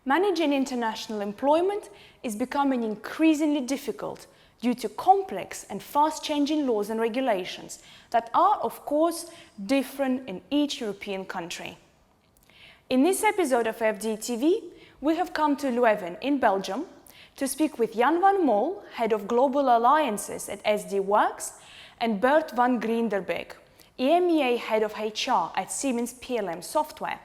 Managing international employment is becoming increasingly difficult due to complex and fast-changing laws and regulations that are, of course, different in each European country. In this episode of FDE TV, we have come to Leuven in Belgium to speak with Jan van Mol, Head of Global Alliances at Worx, and Bert van Grinderbeek, EMEA Head of HR at Siemens PLM Software.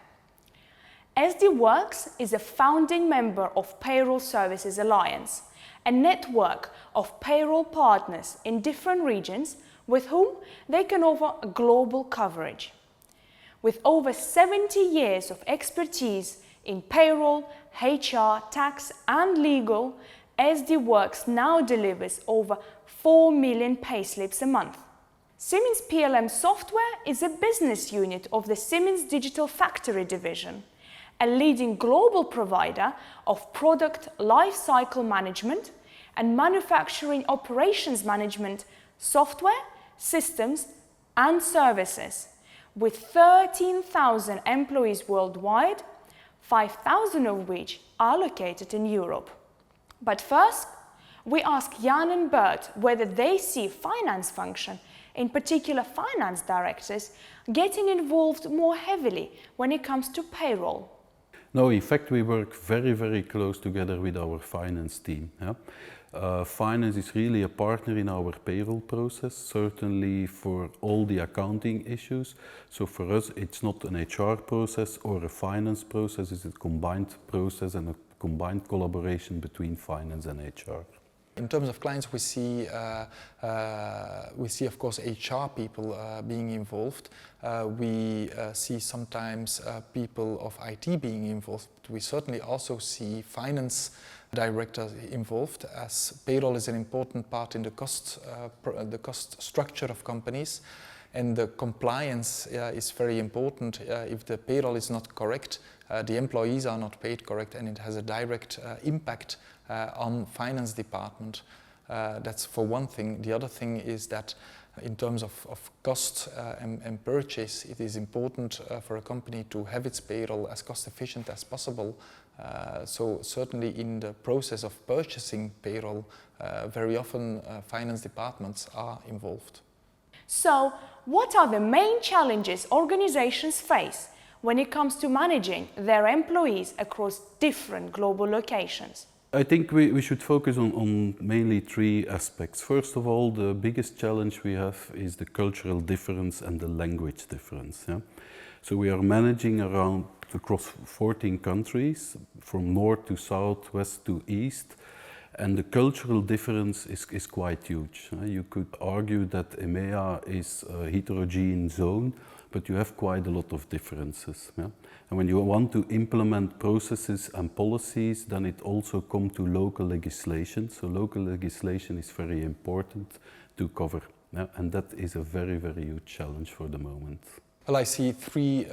Worx is a founding member of Payroll Services Alliance, a network of payroll partners in different regions with whom they can offer a global coverage. With over 70 years of expertise in payroll, HR, tax and legal, Worx now delivers over 4 million payslips a month. Siemens PLM Software is a business unit of the Siemens Digital Factory division, a leading global provider of product lifecycle management and manufacturing operations management software, systems and services. With 13,000 employees worldwide, 5,000 of which are located in Europe. But first, we ask Jan and Bert whether they see finance function, in particular finance directors, getting involved more heavily when it comes to payroll. No, in fact, we work very close together with our finance team. Yeah? Finance is really a partner in our payroll process, certainly for all the accounting issues. So for us, it's not an HR process or a finance process, it's a combined process and a combined collaboration between finance and HR. In terms of clients, we see of course HR people being involved. We see sometimes people of IT being involved. We certainly also see finance directors involved, as payroll is an important part in the cost structure of companies, and the compliance is very important. If the payroll is not correct, the employees are not paid correct, and it has a direct impact on finance department. That's for one thing. The other thing is that in terms of cost and purchase, it is important for a company to have its payroll as cost efficient as possible. So certainly in the process of purchasing payroll, very often finance departments are involved. So, what are the main challenges organizations face when it comes to managing their employees across different global locations? I think we should focus on mainly three aspects. First of all, the biggest challenge we have is the cultural difference and the language difference. Yeah? So we are managing across 14 countries, from north to south, west to east, and the cultural difference is quite huge. You could argue that EMEA is a heterogeneous zone, but you have quite a lot of differences. Yeah? And when you want to implement processes and policies, then it also comes to local legislation. So local legislation is very important to cover. Yeah? And that is a very huge challenge for the moment. Well, I see three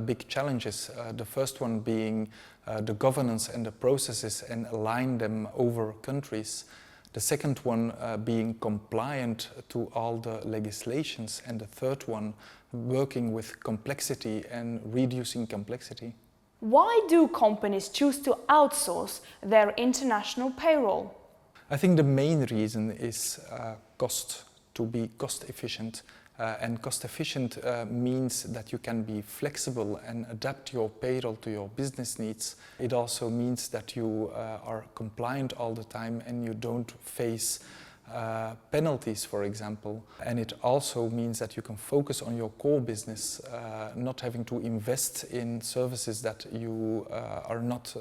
big challenges. The first one being the governance and the processes and align them over countries. The second one being compliant to all the legislations. And the third one, working with complexity and reducing complexity. Why do companies choose to outsource their international payroll? I think the main reason is cost, to be cost efficient. And cost efficient means that you can be flexible and adapt your payroll to your business needs. It also means that you are compliant all the time and you don't face penalties, for example. And it also means that you can focus on your core business, not having to invest in services that you are not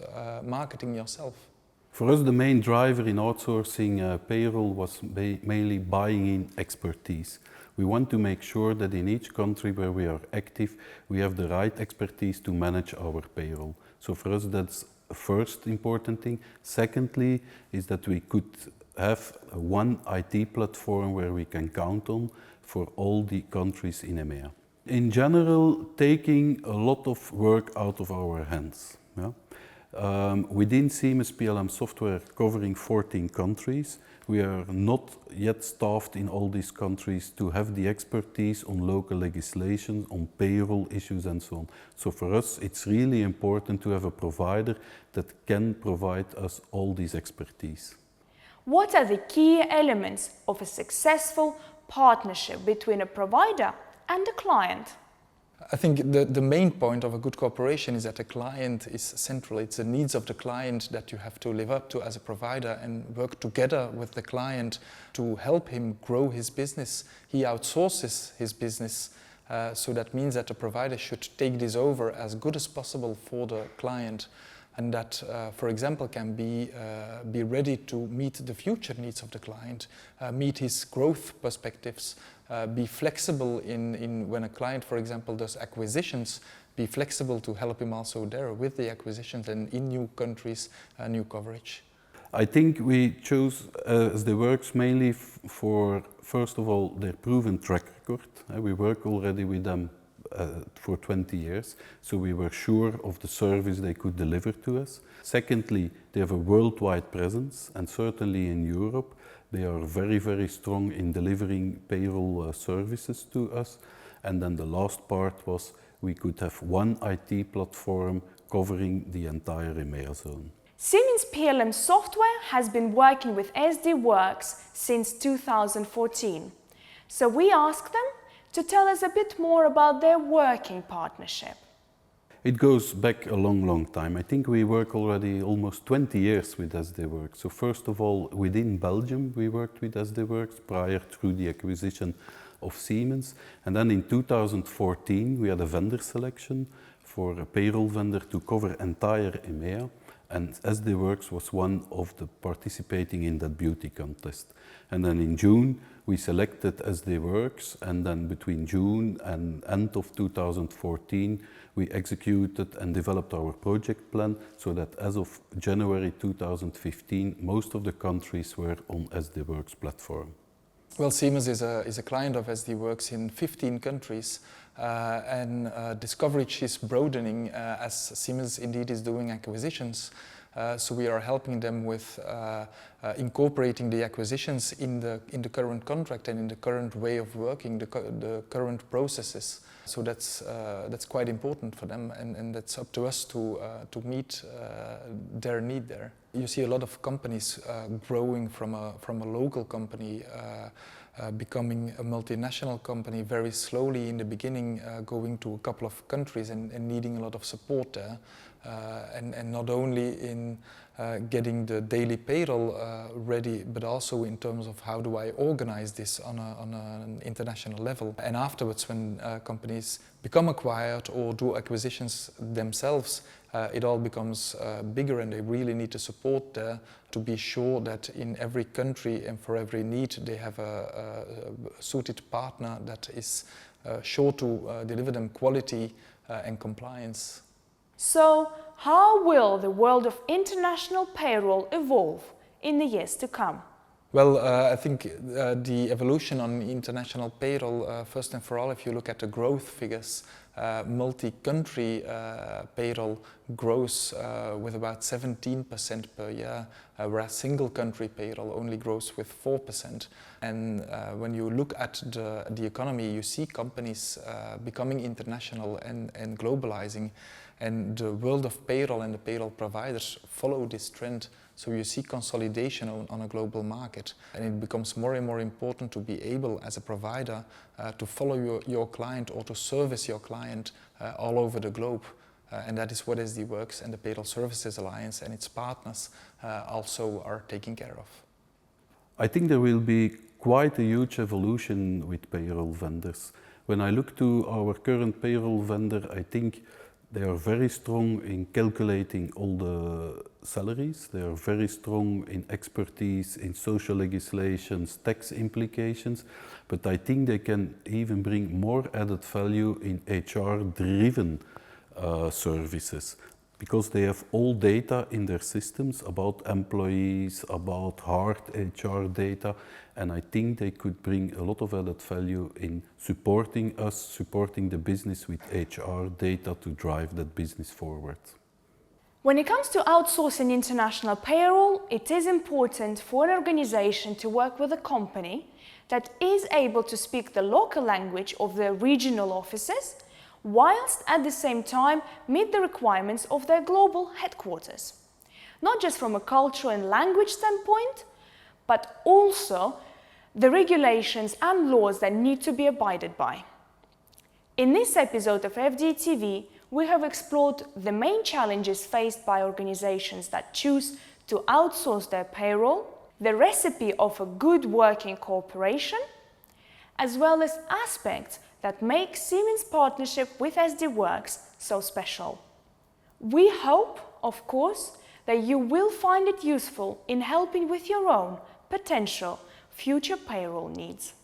marketing yourself. For us, the main driver in outsourcing payroll was mainly buying in expertise. We want to make sure that in each country where we are active, we have the right expertise to manage our payroll. So for us, that's the first important thing. Secondly, is that we could have one IT platform where we can count on for all the countries in EMEA. In general, taking a lot of work out of our hands. Yeah? Within Siemens PLM Software, covering 14 countries, we are not yet staffed in all these countries to have the expertise on local legislation, on payroll issues and so on. So for us, it's really important to have a provider that can provide us all these expertise. What are the key elements of a successful partnership between a provider and a client? I think the main point of a good cooperation is that the client is central. It's the needs of the client that you have to live up to as a provider and work together with the client to help him grow his business. He outsources his business, so that means that the provider should take this over as good as possible for the client. And that, for example, can be ready to meet the future needs of the client, meet his growth perspectives, be flexible in when a client, for example, does acquisitions, be flexible to help him also there with the acquisitions and in new countries, new coverage. I think we chose SD Worx mainly for, first of all, their proven track record. We work already with them for 20 years, so we were sure of the service they could deliver to us. Secondly, they have a worldwide presence, and certainly in Europe, they are very, very strong in delivering payroll services to us. And then the last part was we could have one IT platform covering the entire EMEA zone. Siemens PLM Software has been working with SD Worx since 2014. So we asked them to tell us a bit more about their working partnership. It goes back a long, long time. I think we work already almost 20 years with SD Worx. So first of all, within Belgium, we worked with SD Worx prior through the acquisition of Siemens. And then in 2014, we had a vendor selection for a payroll vendor to cover entire EMEA. And SD Worx was one of the participating in that beauty contest. And then in June, we selected SD Worx, and then between June and end of 2014, we executed and developed our project plan so that as of January 2015, most of the countries were on SD Worx platform. Well, Siemens is a client of SD Worx in 15 countries, and this coverage is broadening as Siemens indeed is doing acquisitions. So we are helping them with incorporating the acquisitions in the current contract and in the current way of working, the current processes. So that's quite important for them, and that's up to us to meet their need there. You see a lot of companies growing from a local company, becoming a multinational company very slowly in the beginning, going to a couple of countries and needing a lot of support there. And not only in getting the daily payroll ready, but also in terms of how do I organize this on an international level. And afterwards, when companies become acquired or do acquisitions themselves, it all becomes bigger, and they really need to support there to be sure that in every country and for every need they have a suited partner that is sure to deliver them quality and compliance. So, how will the world of international payroll evolve in the years to come? Well, I think the evolution on international payroll, first and for all, if you look at the growth figures, multi-country payroll grows with about 17% per year, whereas single-country payroll only grows with 4%. And when you look at the economy, you see companies becoming international and globalizing. And the world of payroll and the payroll providers follow this trend. So you see consolidation on a global market. And it becomes more and more important to be able, as a provider, to follow your client or to service your client all over the globe. And that is what SD Worx and the Payroll Services Alliance and its partners also are taking care of. I think there will be quite a huge evolution with payroll vendors. When I look to our current payroll vendor, I think they are very strong in calculating all the salaries. They are very strong in expertise in social legislations, tax implications. But I think they can even bring more added value in HR-driven services, because they have all data in their systems about employees, about hard HR data, and I think they could bring a lot of added value in supporting us, supporting the business with HR data to drive that business forward. When it comes to outsourcing international payroll, it is important for an organization to work with a company that is able to speak the local language of their regional offices, whilst at the same time meet the requirements of their global headquarters. Not just from a cultural and language standpoint, but also the regulations and laws that need to be abided by. In this episode of FDE TV, we have explored the main challenges faced by organizations that choose to outsource their payroll, the recipe of a good working cooperation, as well as aspects that make Siemens' partnership with SD Worx so special. We hope, of course, that you will find it useful in helping with your own potential future payroll needs.